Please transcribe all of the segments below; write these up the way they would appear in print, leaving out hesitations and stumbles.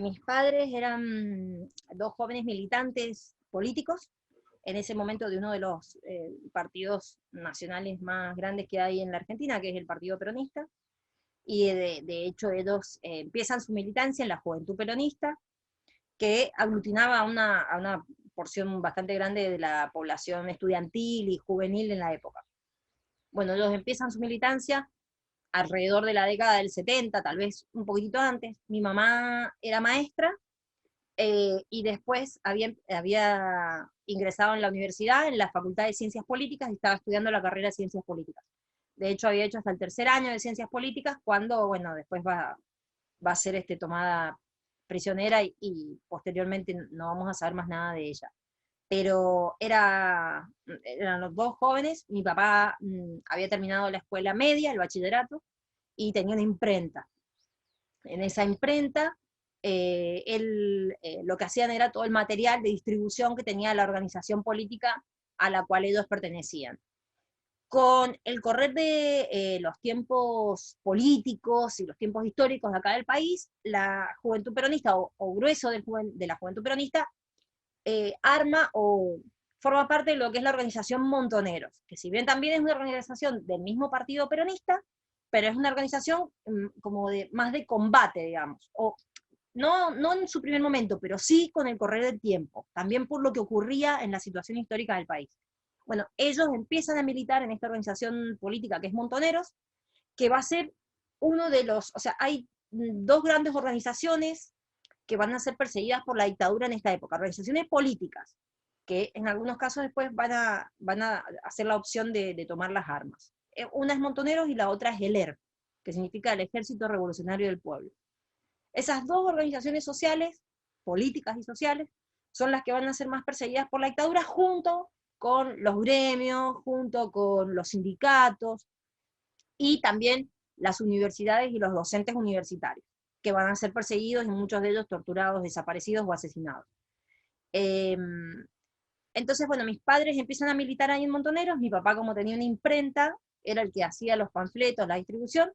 Mis padres eran dos jóvenes militantes políticos, en ese momento de uno de los partidos nacionales más grandes que hay en la Argentina, que es el Partido Peronista, y de hecho ellos empiezan su militancia en la Juventud Peronista, que aglutinaba a una porción bastante grande de la población estudiantil y juvenil en la época. Bueno, ellos empiezan su militancia alrededor de la década del 70, tal vez un poquitito antes. Mi mamá era maestra y después había ingresado en la universidad, en la Facultad de Ciencias Políticas, y estaba estudiando la carrera de Ciencias Políticas. De hecho, había hecho hasta el tercer año de Ciencias Políticas, cuando, bueno, después va a ser tomada prisionera y posteriormente no vamos a saber más nada de ella. Pero eran los dos jóvenes. Mi papá había terminado la escuela media, el bachillerato, y tenía una imprenta. En esa imprenta, lo que hacían era todo el material de distribución que tenía la organización política a la cual ellos pertenecían. Con el correr de los tiempos políticos y los tiempos históricos de acá del país, la juventud peronista, o grueso de la juventud peronista, arma o forma parte de lo que es la organización Montoneros, que si bien también es una organización del mismo partido peronista, pero es una organización como más de combate, digamos, o no en su primer momento, pero sí con el correr del tiempo, también por lo que ocurría en la situación histórica del país. Bueno, ellos empiezan a militar en esta organización política que es Montoneros, que va a ser uno de los, o sea, hay dos grandes organizaciones que van a ser perseguidas por la dictadura en esta época, organizaciones políticas, que en algunos casos después van a hacer la opción de tomar las armas. Una es Montoneros y la otra es el ERP, que significa el Ejército Revolucionario del Pueblo. Esas dos organizaciones sociales, políticas y sociales, son las que van a ser más perseguidas por la dictadura, junto con los gremios, junto con los sindicatos, y también las universidades y los docentes universitarios, que van a ser perseguidos y muchos de ellos torturados, desaparecidos o asesinados. Eh, entonces, bueno, mis padres empiezan a militar ahí en Montoneros. Mi papá, como tenía una imprenta, era el que hacía los panfletos, la distribución,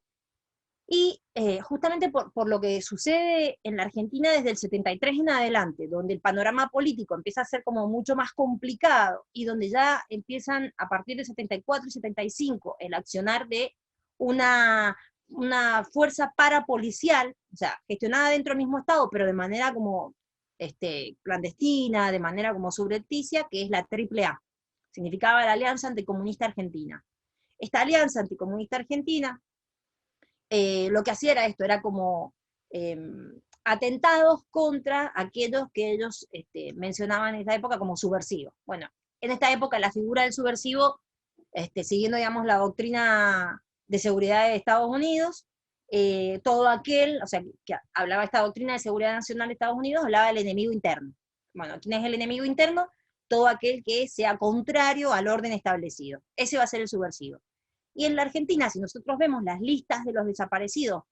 y justamente por lo que sucede en la Argentina desde el 73 en adelante, donde el panorama político empieza a ser como mucho más complicado, y donde ya empiezan a partir del 74 y 75 el accionar de una fuerza parapolicial, o sea, gestionada dentro del mismo Estado, pero de manera como clandestina, de manera como subrepticia, que es la AAA. Significaba la Alianza Anticomunista Argentina. Esta Alianza Anticomunista Argentina lo que hacía era esto, era como atentados contra aquellos que ellos mencionaban en esta época como subversivos. Bueno, en esta época la figura del subversivo, siguiendo, digamos, la doctrina de seguridad de Estados Unidos, todo aquel, o sea, que hablaba esta doctrina de seguridad nacional de Estados Unidos, hablaba del enemigo interno. Bueno, ¿quién es el enemigo interno? Todo aquel que sea contrario al orden establecido. Ese va a ser el subversivo. Y en la Argentina, si nosotros vemos las listas de los desaparecidos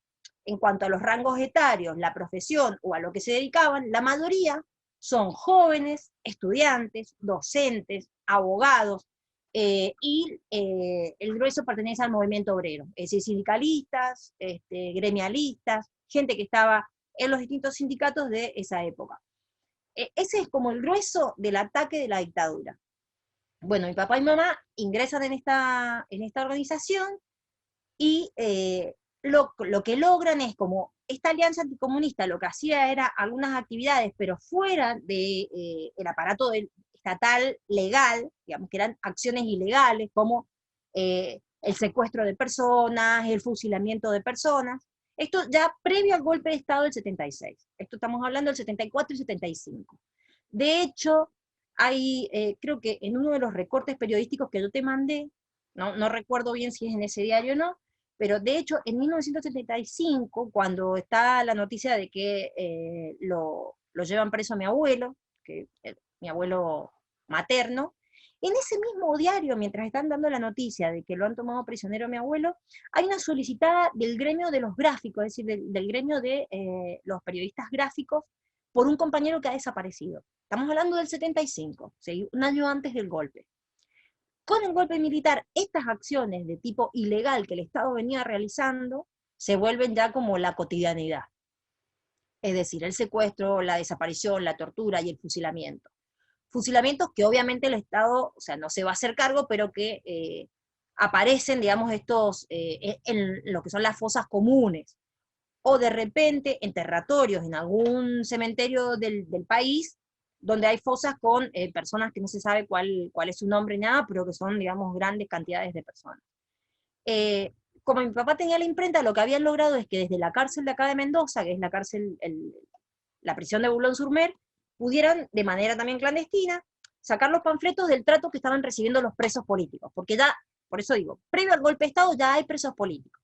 en cuanto a los rangos etarios, la profesión o a lo que se dedicaban, la mayoría son jóvenes, estudiantes, docentes, abogados, el grueso pertenece al movimiento obrero, es decir, sindicalistas, gremialistas, gente que estaba en los distintos sindicatos de esa época. Ese es como el grueso del ataque de la dictadura. Bueno, mi papá y mi mamá ingresan en esta organización, y lo que logran es como esta alianza anticomunista lo que hacía era algunas actividades, pero fuera del aparato estatal legal, digamos que eran acciones ilegales, como el secuestro de personas, el fusilamiento de personas. Esto ya previo al golpe de Estado del 76. Esto estamos hablando del 74 y 75. De hecho, creo que en uno de los recortes periodísticos que yo te mandé, no recuerdo bien si es en ese diario o no, pero de hecho en 1975, cuando está la noticia de que lo llevan preso a mi abuelo, mi abuelo materno, en ese mismo diario, mientras están dando la noticia de que lo han tomado prisionero a mi abuelo, hay una solicitada del gremio de los gráficos, es decir, del gremio de los periodistas gráficos, por un compañero que ha desaparecido. Estamos hablando del 75, ¿sí? Un año antes del golpe. Con el golpe militar, estas acciones de tipo ilegal que el Estado venía realizando se vuelven ya como la cotidianidad. Es decir, el secuestro, la desaparición, la tortura y el fusilamiento. Fusilamientos que obviamente el Estado, o sea, no se va a hacer cargo, pero que aparecen, digamos, estos, en lo que son las fosas comunes, o de repente enterratorios en algún cementerio del país, donde hay fosas con personas que no se sabe cuál es su nombre ni nada, pero que son, digamos, grandes cantidades de personas. Como mi papá tenía la imprenta, lo que habían logrado es que desde la cárcel de acá de Mendoza, que es la cárcel, la prisión de Boulogne-sur-Mer, pudieran, de manera también clandestina, sacar los panfletos del trato que estaban recibiendo los presos políticos, porque ya, por eso digo, previo al golpe de Estado ya hay presos políticos.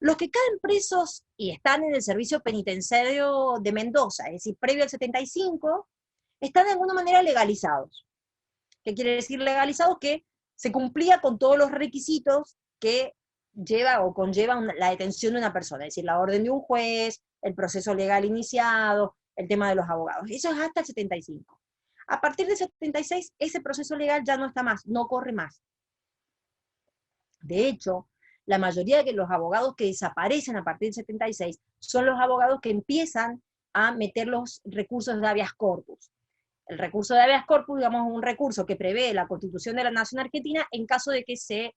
Los que caen presos y están en el servicio penitenciario de Mendoza, es decir, previo al 75, están de alguna manera legalizados. ¿Qué quiere decir legalizados? Que se cumplía con todos los requisitos que lleva o conlleva la detención de una persona, es decir, la orden de un juez, el proceso legal iniciado, el tema de los abogados. Eso es hasta el 75. A partir del 76, ese proceso legal ya no está más, no corre más. De hecho, la mayoría de los abogados que desaparecen a partir del 76 son los abogados que empiezan a meter los recursos de habeas corpus. El recurso de habeas corpus, digamos, es un recurso que prevé la Constitución de la Nación Argentina en caso de que se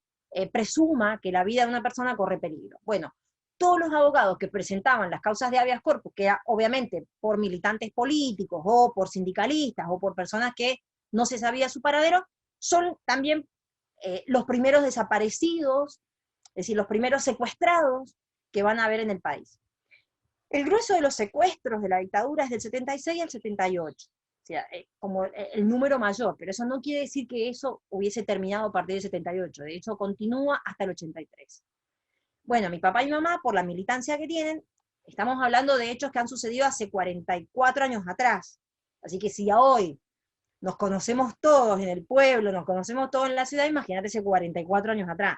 presuma que la vida de una persona corre peligro. Bueno, todos los abogados que presentaban las causas de habeas corpus, que era obviamente por militantes políticos o por sindicalistas o por personas que no se sabía su paradero, son también los primeros desaparecidos, es decir, los primeros secuestrados que van a haber en el país. El grueso de los secuestros de la dictadura es del 76 al 78, o sea, como el número mayor, pero eso no quiere decir que eso hubiese terminado a partir del 78, de hecho continúa hasta el 83. Bueno, mi papá y mi mamá, por la militancia que tienen, estamos hablando de hechos que han sucedido hace 44 años atrás, así que si a hoy nos conocemos todos en el pueblo, nos conocemos todos en la ciudad, imagínate hace 44 años atrás.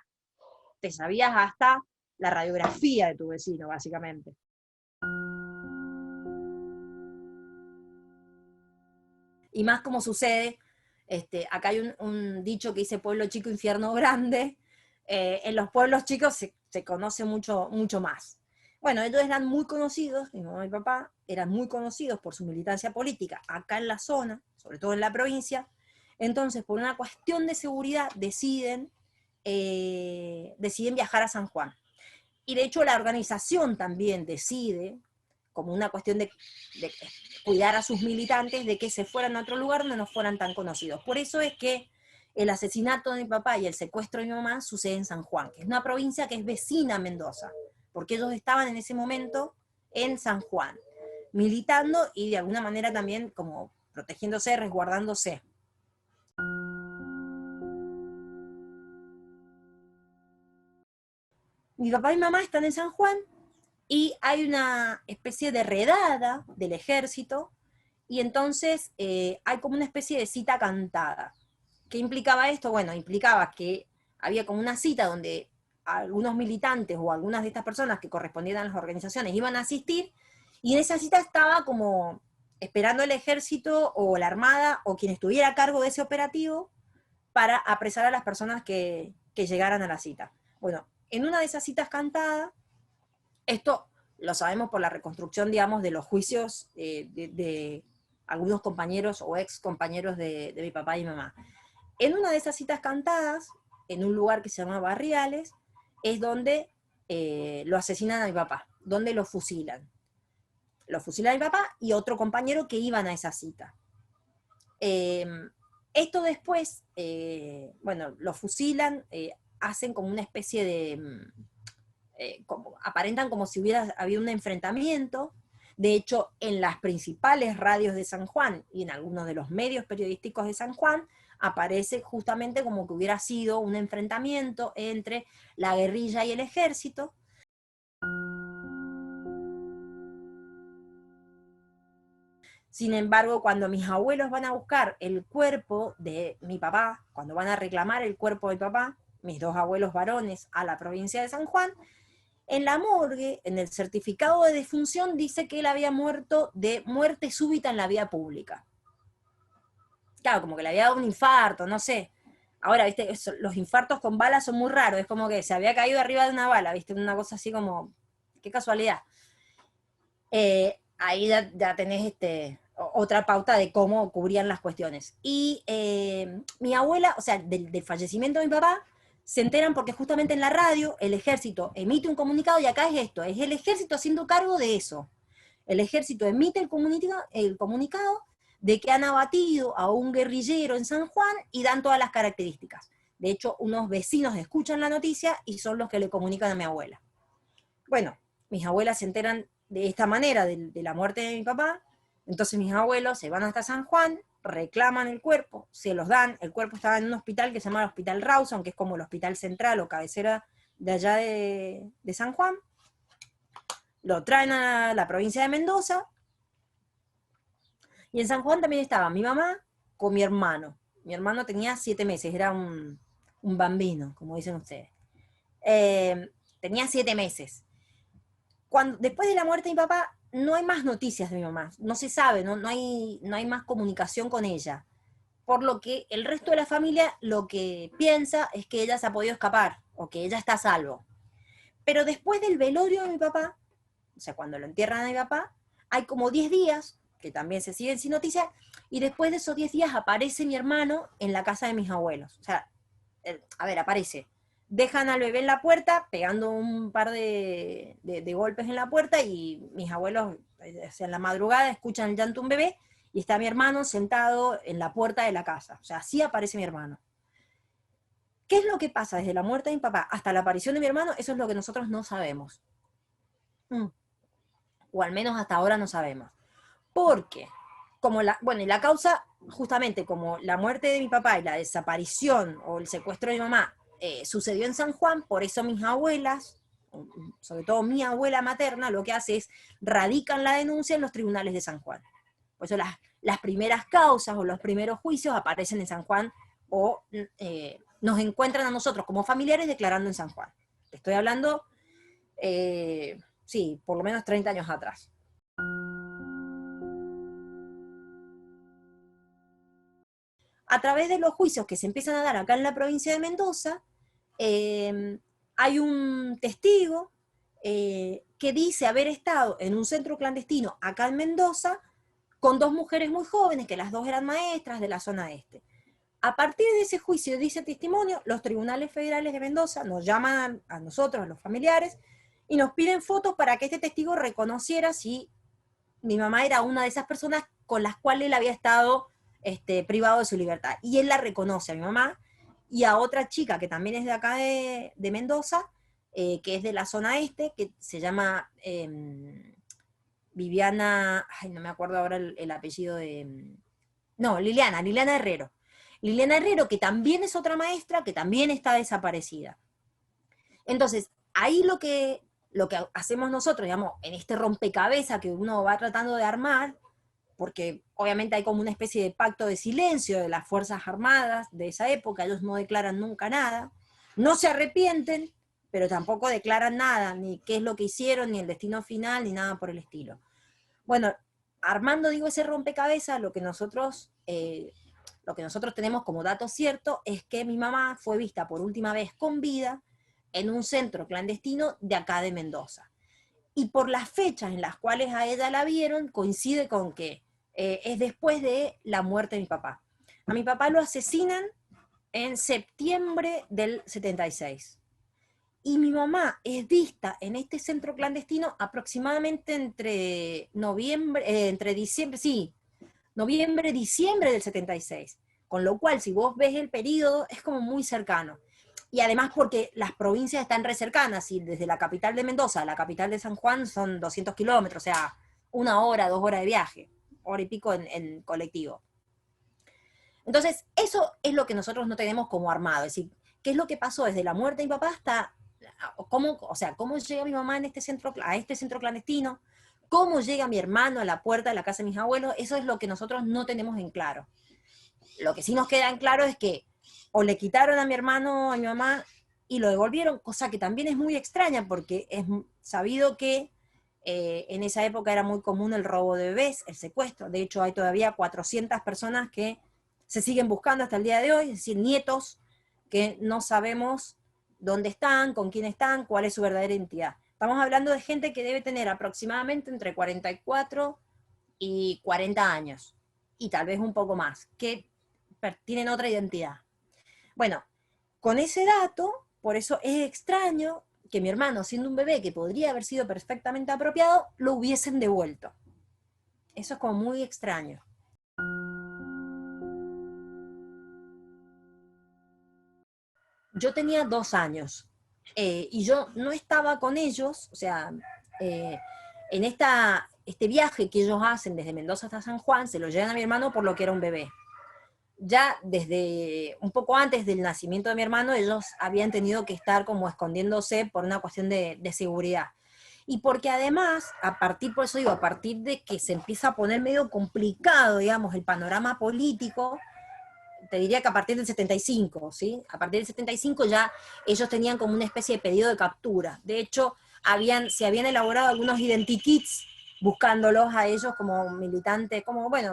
Te sabías hasta la radiografía de tu vecino, básicamente. Y más como sucede, acá hay un dicho que dice pueblo chico, infierno grande. En los pueblos chicos se conoce mucho, mucho más. Bueno, ellos eran muy conocidos, mi mamá y mi papá eran muy conocidos por su militancia política acá en la zona, sobre todo en la provincia. Entonces, por una cuestión de seguridad, deciden viajar a San Juan. Y de hecho la organización también decide, como una cuestión de cuidar a sus militantes, de que se fueran a otro lugar donde no fueran tan conocidos. Por eso es que el asesinato de mi papá y el secuestro de mi mamá sucede en San Juan, que es una provincia que es vecina a Mendoza, porque ellos estaban en ese momento en San Juan, militando y de alguna manera también como protegiéndose, resguardándose. Mi papá y mamá están en San Juan y hay una especie de redada del ejército y entonces hay como una especie de cita cantada. ¿Qué implicaba esto? Bueno, implicaba que había como una cita donde algunos militantes o algunas de estas personas que correspondían a las organizaciones iban a asistir, y en esa cita estaba como esperando el ejército o la armada o quien estuviera a cargo de ese operativo para apresar a las personas que llegaran a la cita. Bueno, en una de esas citas cantadas, esto lo sabemos por la reconstrucción, digamos, de los juicios de algunos compañeros o ex compañeros de mi papá y mi mamá. En una de esas citas cantadas, en un lugar que se llama Barriales, es donde lo asesinan a mi papá, donde lo fusilan. Lo fusilan a mi papá y otro compañero que iban a esa cita. Esto después, bueno, lo fusilan, hacen como una especie de... aparentan como si hubiera habido un enfrentamiento. De hecho, en las principales radios de San Juan y en algunos de los medios periodísticos de San Juan, aparece justamente como que hubiera sido un enfrentamiento entre la guerrilla y el ejército. Sin embargo, cuando mis abuelos van a buscar el cuerpo de mi papá, cuando van a reclamar el cuerpo de mi papá, mis dos abuelos varones, a la provincia de San Juan, en la morgue, en el certificado de defunción, dice que él había muerto de muerte súbita en la vía pública. Claro, como que le había dado un infarto, no sé. Ahora, viste, los infartos con balas son muy raros, es como que se había caído arriba de una bala, viste, una cosa así como, qué casualidad. ahí ya tenés otra pauta de cómo cubrían las cuestiones. Y mi abuela, o sea, del fallecimiento de mi papá, se enteran porque justamente en la radio el ejército emite un comunicado, y acá es esto, es el ejército haciendo cargo de eso. El ejército emite el comunicado de que han abatido a un guerrillero en San Juan y dan todas las características. De hecho, unos vecinos escuchan la noticia y son los que le comunican a mi abuela. Bueno, mis abuelas se enteran de esta manera de la muerte de mi papá, entonces mis abuelos se van hasta San Juan, reclaman el cuerpo, se los dan, el cuerpo estaba en un hospital que se llama el Hospital Rawson, que es como el hospital central o cabecera de allá de San Juan, lo traen a la provincia de Mendoza, y en San Juan también estaba mi mamá con mi hermano. Mi hermano tenía 7 meses, era un bambino, como dicen ustedes. Tenía 7 meses. Después de la muerte de mi papá, no hay más noticias de mi mamá, no se sabe, no hay más comunicación con ella. Por lo que el resto de la familia lo que piensa es que ella se ha podido escapar, o que ella está a salvo. Pero después del velorio de mi papá, o sea, cuando lo entierran a mi papá, hay como 10 días, que también se siguen sin noticias, y después de esos 10 días aparece mi hermano en la casa de mis abuelos. O sea, aparece. Dejan al bebé en la puerta, pegando un par de golpes en la puerta, y mis abuelos, o sea, en la madrugada, escuchan el llanto de un bebé, y está mi hermano sentado en la puerta de la casa. O sea, así aparece mi hermano. ¿Qué es lo que pasa desde la muerte de mi papá hasta la aparición de mi hermano? Eso es lo que nosotros no sabemos. O al menos hasta ahora no sabemos. Porque, y la causa, justamente como la muerte de mi papá y la desaparición o el secuestro de mi mamá sucedió en San Juan, por eso mis abuelas, sobre todo mi abuela materna, lo que hace es radican la denuncia en los tribunales de San Juan. Por eso las primeras causas o los primeros juicios aparecen en San Juan, o nos encuentran a nosotros como familiares declarando en San Juan. Estoy hablando, sí, por lo menos 30 años atrás. A través de los juicios que se empiezan a dar acá en la provincia de Mendoza, hay un testigo que dice haber estado en un centro clandestino acá en Mendoza con 2 mujeres muy jóvenes, que las 2 eran maestras de la zona este. A partir de ese juicio, de ese testimonio, los tribunales federales de Mendoza nos llaman a nosotros, a los familiares, y nos piden fotos para que este testigo reconociera si mi mamá era una de esas personas con las cuales él había estado privado de su libertad. Y él la reconoce a mi mamá y a otra chica que también es de acá de Mendoza, que es de la zona este, que se llama Viviana, no me acuerdo ahora el apellido de... No, Liliana Herrero. Liliana Herrero, que también es otra maestra, que también está desaparecida. Entonces, ahí lo que hacemos nosotros, digamos, en este rompecabezas que uno va tratando de armar, porque obviamente hay como una especie de pacto de silencio de las Fuerzas Armadas de esa época, ellos no declaran nunca nada, no se arrepienten, pero tampoco declaran nada, ni qué es lo que hicieron, ni el destino final, ni nada por el estilo. Bueno, armando, digo, ese rompecabezas, lo que nosotros tenemos como dato cierto es que mi mamá fue vista por última vez con vida en un centro clandestino de acá de Mendoza. Y por las fechas en las cuales a ella la vieron, coincide con que es después de la muerte de mi papá. A mi papá lo asesinan en septiembre del 76. Y mi mamá es vista en este centro clandestino aproximadamente entre noviembre, diciembre del 76. Con lo cual, si vos ves el periodo, es como muy cercano. Y además porque las provincias están re cercanas, y desde la capital de Mendoza a la capital de San Juan son 200 kilómetros, o sea, 1 hora, 2 horas de viaje, hora y pico en colectivo. Entonces, eso es lo que nosotros no tenemos como armado, es decir, qué es lo que pasó desde la muerte de mi papá hasta, cómo llega mi mamá a este centro clandestino, cómo llega mi hermano a la puerta de la casa de mis abuelos, eso es lo que nosotros no tenemos en claro. Lo que sí nos queda en claro es que o le quitaron a mi hermano, a mi mamá, y lo devolvieron, cosa que también es muy extraña, porque es sabido que en esa época era muy común el robo de bebés, el secuestro. De hecho, hay todavía 400 personas que se siguen buscando hasta el día de hoy, es decir, nietos que no sabemos dónde están, con quién están, cuál es su verdadera identidad. Estamos hablando de gente que debe tener aproximadamente entre 44 y 40 años, y tal vez un poco más, que tienen otra identidad. Bueno, con ese dato, por eso es extraño que mi hermano, siendo un bebé que podría haber sido perfectamente apropiado, lo hubiesen devuelto. Eso es como muy extraño. Yo tenía 2 años y yo no estaba con ellos, o sea, eh, en este viaje que ellos hacen desde Mendoza hasta San Juan, se lo llevan a mi hermano por lo que era un bebé. Ya desde un poco antes del nacimiento de mi hermano, ellos habían tenido que estar como escondiéndose por una cuestión de seguridad. Y porque además, por eso digo, a partir de que se empieza a poner medio complicado, digamos, el panorama político, te diría que a partir del 75, ¿sí? A partir del 75 ya ellos tenían como una especie de pedido de captura. De hecho, se habían elaborado algunos identikits buscándolos a ellos como militantes,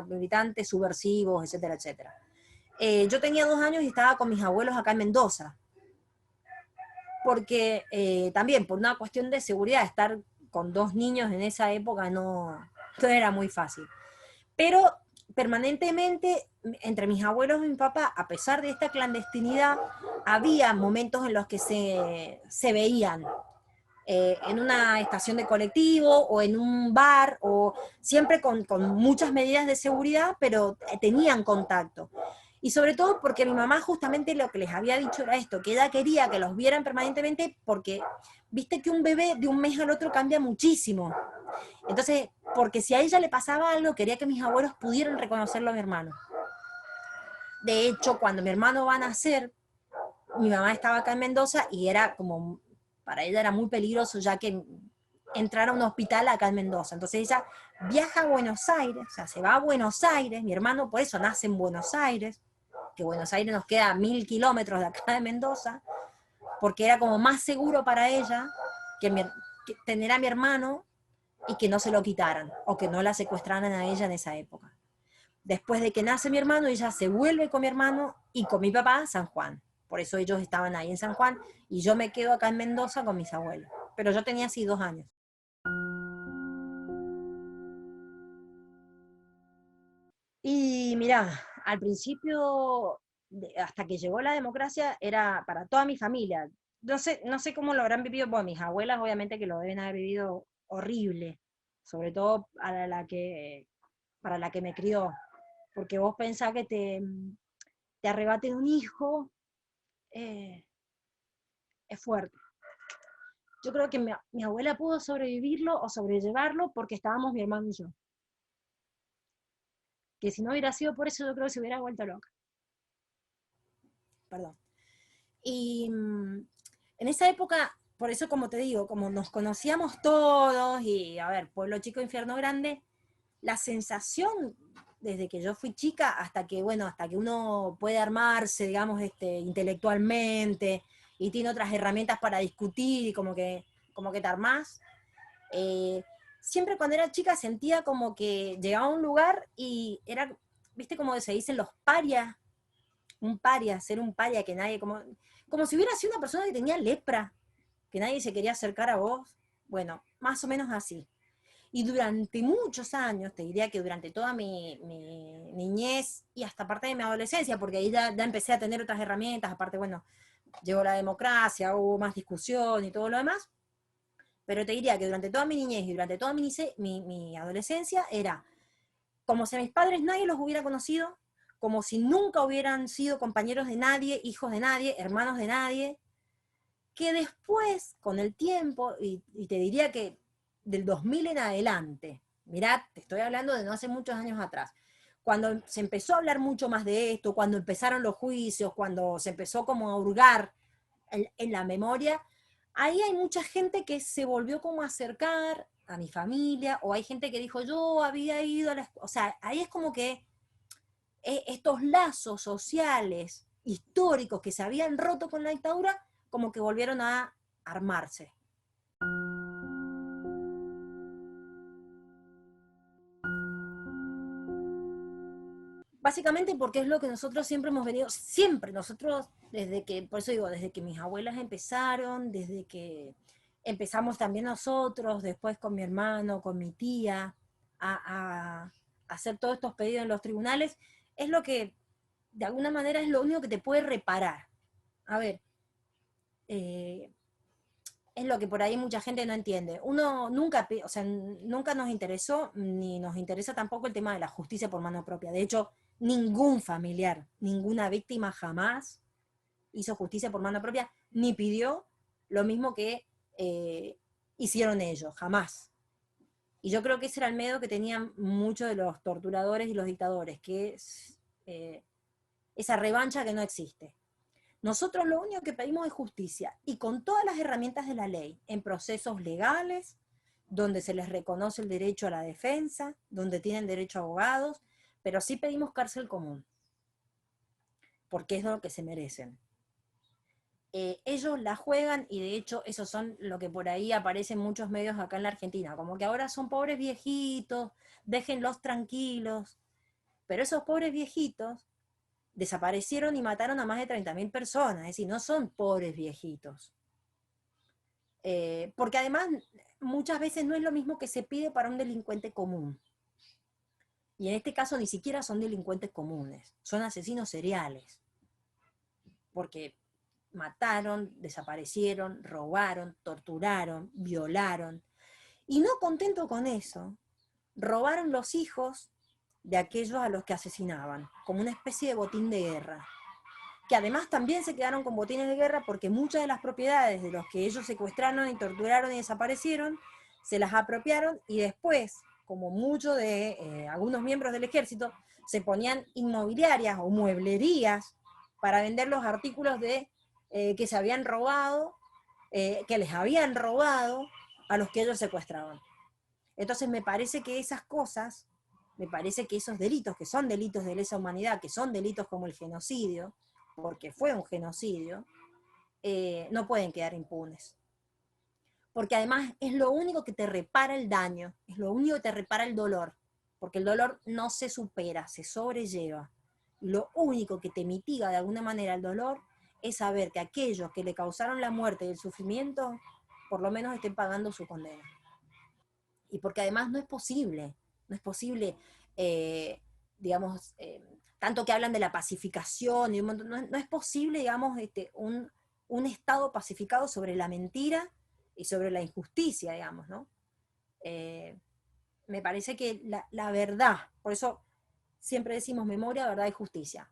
militantes subversivos, etcétera, etcétera. Yo tenía 2 años y estaba con mis abuelos acá en Mendoza, porque también por una cuestión de seguridad, estar con 2 niños en esa época no era muy fácil. Pero permanentemente, entre mis abuelos y mi papá, a pesar de esta clandestinidad, había momentos en los que se veían en una estación de colectivo o en un bar, o siempre con muchas medidas de seguridad, pero tenían contacto. Y sobre todo porque mi mamá justamente lo que les había dicho era esto, que ella quería que los vieran permanentemente porque viste que un bebé de un mes al otro cambia muchísimo. Entonces, porque si a ella le pasaba algo, quería que mis abuelos pudieran reconocerlo a mi hermano. De hecho, cuando mi hermano va a nacer, mi mamá estaba acá en Mendoza y era como, para ella era muy peligroso ya que entrar a un hospital acá en Mendoza. Entonces ella viaja a Buenos Aires, o sea, se va a Buenos Aires, mi hermano por eso nace en Buenos Aires, que Buenos Aires nos queda a 1000 kilómetros de acá de Mendoza, porque era como más seguro para ella que tener a mi hermano y que no se lo quitaran, o que no la secuestraran a ella en esa época. Después de que nace mi hermano, ella se vuelve con mi hermano y con mi papá a San Juan. Por eso ellos estaban ahí en San Juan y yo me quedo acá en Mendoza con mis abuelos. Pero yo tenía así 2 años. Y mirá, al principio, hasta que llegó la democracia, era para toda mi familia. No sé cómo lo habrán vivido, bueno, mis abuelas obviamente que lo deben haber vivido horrible, sobre todo para la que me crió, porque vos pensás que te arrebaten un hijo, eh, es fuerte. Yo creo que mi abuela pudo sobrevivirlo o sobrellevarlo porque estábamos mi hermano y yo. Que si no hubiera sido por eso, yo creo que se hubiera vuelto loca. Perdón. Y en esa época, por eso como te digo, como nos conocíamos todos y, a ver, pueblo chico, infierno grande, la sensación desde que yo fui chica hasta que, bueno, hasta que uno puede armarse, digamos, intelectualmente y tiene otras herramientas para discutir y como que te armás, eh, siempre cuando era chica sentía como que llegaba a un lugar y era, viste como se dicen los parias, un paria, ser un paria que nadie, como si hubiera sido una persona que tenía lepra, que nadie se quería acercar a vos. Bueno, más o menos así. Y durante muchos años, te diría que durante toda mi niñez y hasta parte de mi adolescencia, porque ahí ya empecé a tener otras herramientas, aparte, bueno, llegó la democracia, hubo más discusión y todo lo demás, pero te diría que durante toda mi niñez y durante toda mi adolescencia era como si a mis padres nadie los hubiera conocido, como si nunca hubieran sido compañeros de nadie, hijos de nadie, hermanos de nadie, que después, con el tiempo, y te diría que del 2000 en adelante, mirá, te estoy hablando de no hace muchos años atrás, cuando se empezó a hablar mucho más de esto, cuando empezaron los juicios, cuando se empezó como a hurgar en la memoria, ahí hay mucha gente que se volvió como a acercar a mi familia, o hay gente que dijo, yo había ido a la escuela, o sea, ahí es como que estos lazos sociales, históricos que se habían roto con la dictadura, como que volvieron a armarse. Básicamente porque es lo que nosotros siempre hemos venido, siempre nosotros, desde que, por eso digo, desde que mis abuelas empezaron, desde que empezamos también nosotros, después con mi hermano, con mi tía, a hacer todos estos pedidos en los tribunales, es lo que, de alguna manera, es lo único que te puede reparar. A ver, eh, es lo que por ahí mucha gente no entiende. Uno nunca, o sea, nunca nos interesó, ni nos interesa tampoco el tema de la justicia por mano propia. De hecho, ningún familiar, ninguna víctima jamás hizo justicia por mano propia, ni pidió lo mismo que hicieron ellos, jamás. Y yo creo que ese era el miedo que tenían muchos de los torturadores y los dictadores, que es esa revancha que no existe. Nosotros lo único que pedimos es justicia, y con todas las herramientas de la ley, en procesos legales, donde se les reconoce el derecho a la defensa, donde tienen derecho a abogados, pero sí pedimos cárcel común, porque es lo que se merecen. Ellos la juegan, y de hecho esos son lo que por ahí aparecen muchos medios acá en la Argentina, como que ahora son pobres viejitos, déjenlos tranquilos, pero esos pobres viejitos desaparecieron y mataron a más de 30.000 personas, es decir, no son pobres viejitos. Porque además muchas veces no es lo mismo que se pide para un delincuente común. Y en este caso ni siquiera son delincuentes comunes, son asesinos seriales. Porque mataron, desaparecieron, robaron, torturaron, violaron. Y no contento con eso, robaron los hijos de aquellos a los que asesinaban, como una especie de botín de guerra. Que además también se quedaron con botines de guerra, porque muchas de las propiedades de los que ellos secuestraron y torturaron y desaparecieron, se las apropiaron, y después, como muchos de algunos miembros del ejército, se ponían inmobiliarias o mueblerías para vender los artículos que se habían robado, que les habían robado a los que ellos secuestraban. Entonces me parece que esas cosas, me parece que esos delitos, que son delitos de lesa humanidad, que son delitos como el genocidio, porque fue un genocidio, no pueden quedar impunes. Porque además es lo único que te repara el daño, es lo único que te repara el dolor, porque el dolor no se supera, se sobrelleva. Lo único que te mitiga de alguna manera el dolor es saber que aquellos que le causaron la muerte y el sufrimiento, por lo menos estén pagando su condena. Y porque además no es posible, digamos, tanto que hablan de la pacificación, y un montón, no es posible, digamos, un Estado pacificado sobre la mentira y sobre la injusticia, digamos, ¿no? Eh, Me parece que la verdad, por eso siempre decimos memoria, verdad y justicia.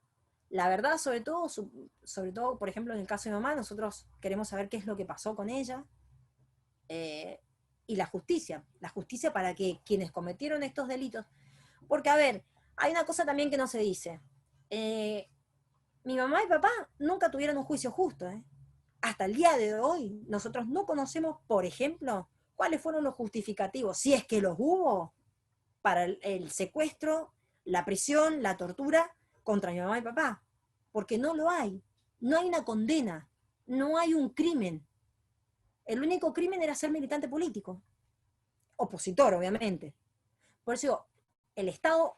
La verdad, sobre todo, por ejemplo, en el caso de mi mamá, nosotros queremos saber qué es lo que pasó con ella, eh, y la justicia para que quienes cometieron estos delitos, porque a ver, hay una cosa también que no se dice. Eh, Mi mamá y papá nunca tuvieron un juicio justo, ¿eh? Hasta el día de hoy, nosotros no conocemos, por ejemplo, cuáles fueron los justificativos, si es que los hubo, para el secuestro, la prisión, la tortura contra mi mamá y papá. Porque no lo hay. No hay una condena. No hay un crimen. El único crimen era ser militante político. Opositor, obviamente. Por eso digo, el Estado,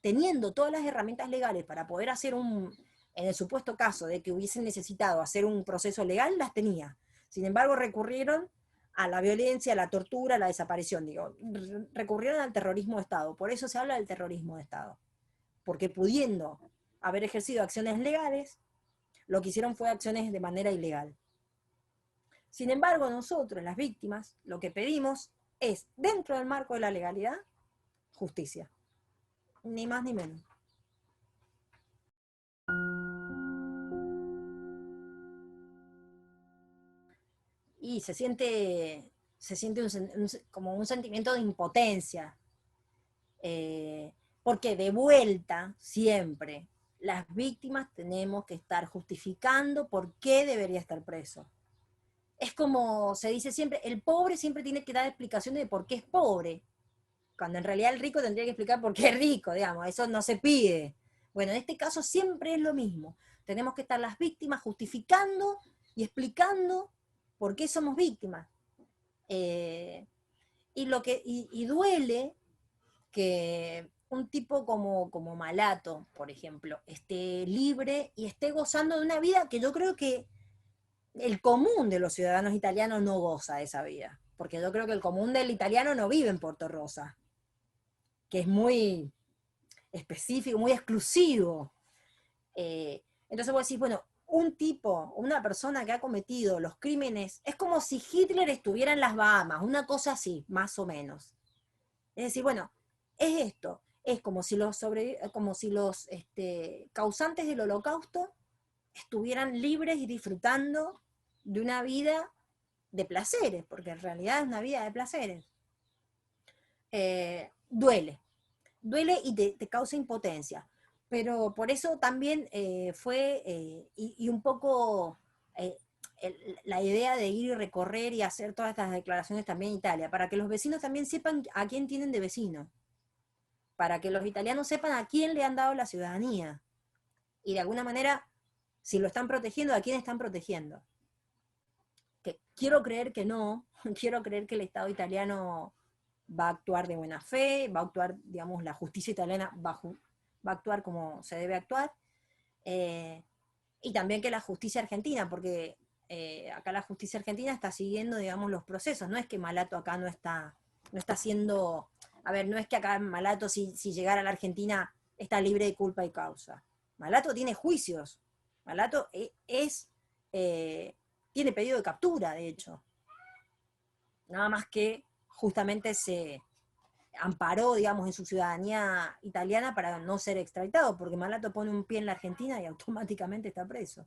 teniendo todas las herramientas legales para poder hacer en el supuesto caso de que hubiesen necesitado hacer un proceso legal, las tenía. Sin embargo, recurrieron a la violencia, a la tortura, a la desaparición, digo, recurrieron al terrorismo de Estado. Por eso se habla del terrorismo de Estado. Porque pudiendo haber ejercido acciones legales, lo que hicieron fue acciones de manera ilegal. Sin embargo, nosotros, las víctimas, lo que pedimos es, dentro del marco de la legalidad, justicia. Ni más ni menos. Y se siente como un sentimiento de impotencia, porque de vuelta, siempre, las víctimas tenemos que estar justificando por qué debería estar preso. Es como se dice siempre, el pobre siempre tiene que dar explicaciones de por qué es pobre, cuando en realidad el rico tendría que explicar por qué es rico, digamos, eso no se pide. Bueno, en este caso siempre es lo mismo. Tenemos que estar las víctimas justificando y explicando por qué somos víctimas. Eh, y duele que un tipo como Malato, por ejemplo, esté libre y esté gozando de una vida que yo creo que el común de los ciudadanos italianos no goza de esa vida, porque yo creo que el común del italiano no vive en Porto Rosa, que es muy específico, muy exclusivo. Entonces vos decís, bueno, un tipo, una persona que ha cometido los crímenes, es como si Hitler estuviera en las Bahamas, una cosa así, más o menos. Es decir, bueno, es esto, es como si los causantes del holocausto estuvieran libres y disfrutando de una vida de placeres, porque en realidad es una vida de placeres. Duele, duele y te causa impotencia. Pero por eso también fue, y un poco la idea de ir y recorrer y hacer todas estas declaraciones también en Italia, para que los vecinos también sepan a quién tienen de vecino, para que los italianos sepan a quién le han dado la ciudadanía, y de alguna manera, si lo están protegiendo, a quién están protegiendo. Que quiero creer que no, quiero creer que el Estado italiano va a actuar de buena fe, va a actuar, digamos, la justicia italiana va a actuar como se debe actuar, y también que la justicia argentina, porque acá la justicia argentina está siguiendo, digamos, los procesos, no es que Malato acá no está haciendo, a ver, no es que acá Malato si llegara a la Argentina está libre de culpa y causa. Malato tiene juicios, Malato tiene pedido de captura, de hecho, nada más que justamente se amparó, digamos, en su ciudadanía italiana para no ser extraditado, porque Malato pone un pie en la Argentina y automáticamente está preso.